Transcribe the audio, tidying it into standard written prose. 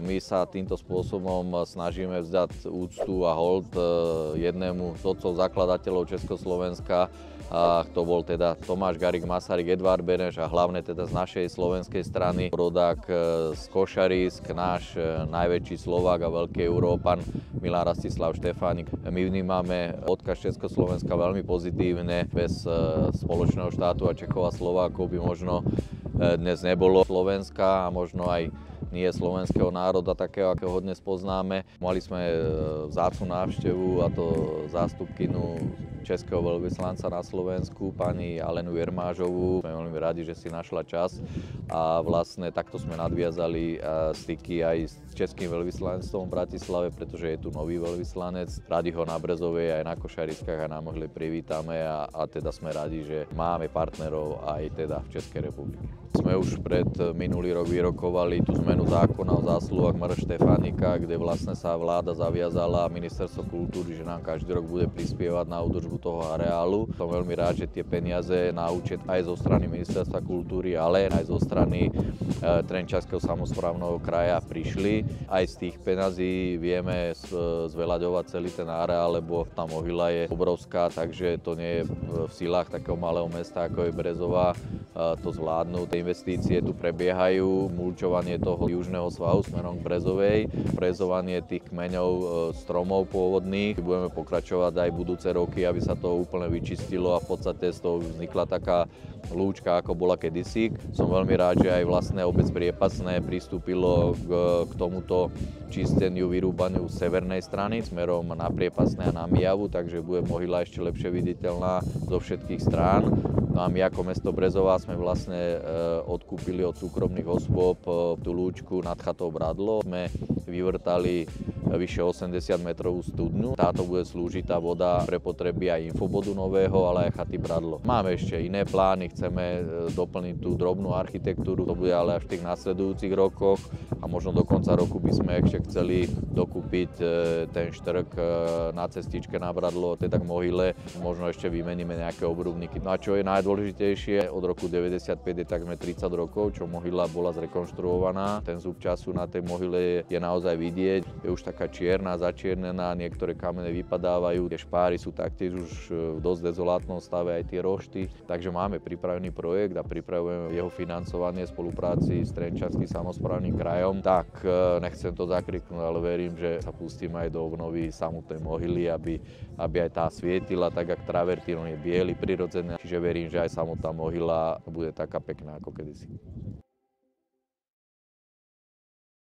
My sa týmto spôsobom snažíme vzdať úctu a hold jednému z otcov zakladateľov Československa, a to bol teda Tomáš Garrigue Masaryk, Edvard Beneš a hlavne teda z našej slovenskej strany rodák z Košarísk, náš najväčší Slovák a veľký Európan Milan Rastislav Štefánik. My vnímame odkaz Československa veľmi pozitívne. Bez spoločného štátu a Čechov a Slovákov by možno dnes nebolo Slovenska a možno aj nie slovenského národa, takého, akého ho dnes poznáme. Mali sme vzácnu návštevu, a to zástupkynu českého veľvyslanca na Slovensku, pani Alenu Jermážovú. Sme veľmi radi, že si našla čas a vlastne takto sme nadviazali styky aj s českým veľvyslanectvom v Bratislave, pretože je tu nový veľvyslanec. Radi ho na Brezovej aj na Košariskách a na Mohyli privítame a teda sme radi, že máme partnerov aj teda v Českej republike. Sme už pred minulý rok vyrokovali tú zmenu zákona o zásluhách Mr. Štefánika, kde vlastne sa vláda zaviazala, ministerstvo kultúry, že nám každý rok bude prispievať na údržbu toho areálu. Som veľmi rád, že tie peniaze na účet aj zo strany ministerstva kultúry, ale aj zo strany Trenčianskeho samosprávneho kraja prišli. Aj z tých peňazí vieme zveľaďovať celý ten areál, lebo tá Mohyla je obrovská, takže to nie je v silách takého malého mesta, ako je Brezová, to zvládnuť. Investície tu prebiehajú, mulčovanie toho južného svahu smerom k Brezovej, frezovanie tých kmeňov stromov pôvodných. Budeme pokračovať aj budúce roky, aby sa to úplne vyčistilo a v podstate z toho vznikla taká lúčka, ako bola kedysi. Som veľmi rád, že aj vlastne obec Priepasné pristúpilo k tomuto čisteniu, vyrúbaniu z severnej strany smerom na Priepasné a na Mijavu, takže bude Mohyla ešte lepšie viditeľná zo všetkých strán. No a my ako mesto Brezová sme vlastne odkúpili od súkromných osôb tú lúčku nad chatou Bradlo. Sme vyvrtali vyše 80 metrovú studňu. Táto bude slúžiť tá voda pre potreby aj infobodu nového, ale aj chaty Bradlo. Máme ešte iné plány, chceme doplniť tú drobnú architektúru, to bude ale až v tých nasledujúcich rokoch a možno do konca roku by sme ešte chceli dokúpiť ten štrk na cestičke na Bradlo, teda k Mohyle. Možno ešte vymeníme nejaké obrubníky. No a čo je najdôležitejšie, od roku 95 je takmer 30 rokov, čo Mohyla bola zrekonštruovaná. Ten zub času na tej Mohyle je naozaj vidieť. Je už taká čierna, začiernená, niektoré kamene vypadávajú. Tie špáry sú taktiež už v dosť dezolátnom stave, aj tie rošty. Takže máme pripravený projekt a pripravujeme jeho financovanie v spolupráci s Trenčianskym samosprávnym krajom. Tak nechcem to zakriknúť, ale verím, že sa pustíme aj do obnovy samotnej Mohyly, aby aj tá svietila, tak ako travertín, on je biely, prirodzený. Čiže verím, že aj samotná Mohyla bude taká pekná ako kedysi.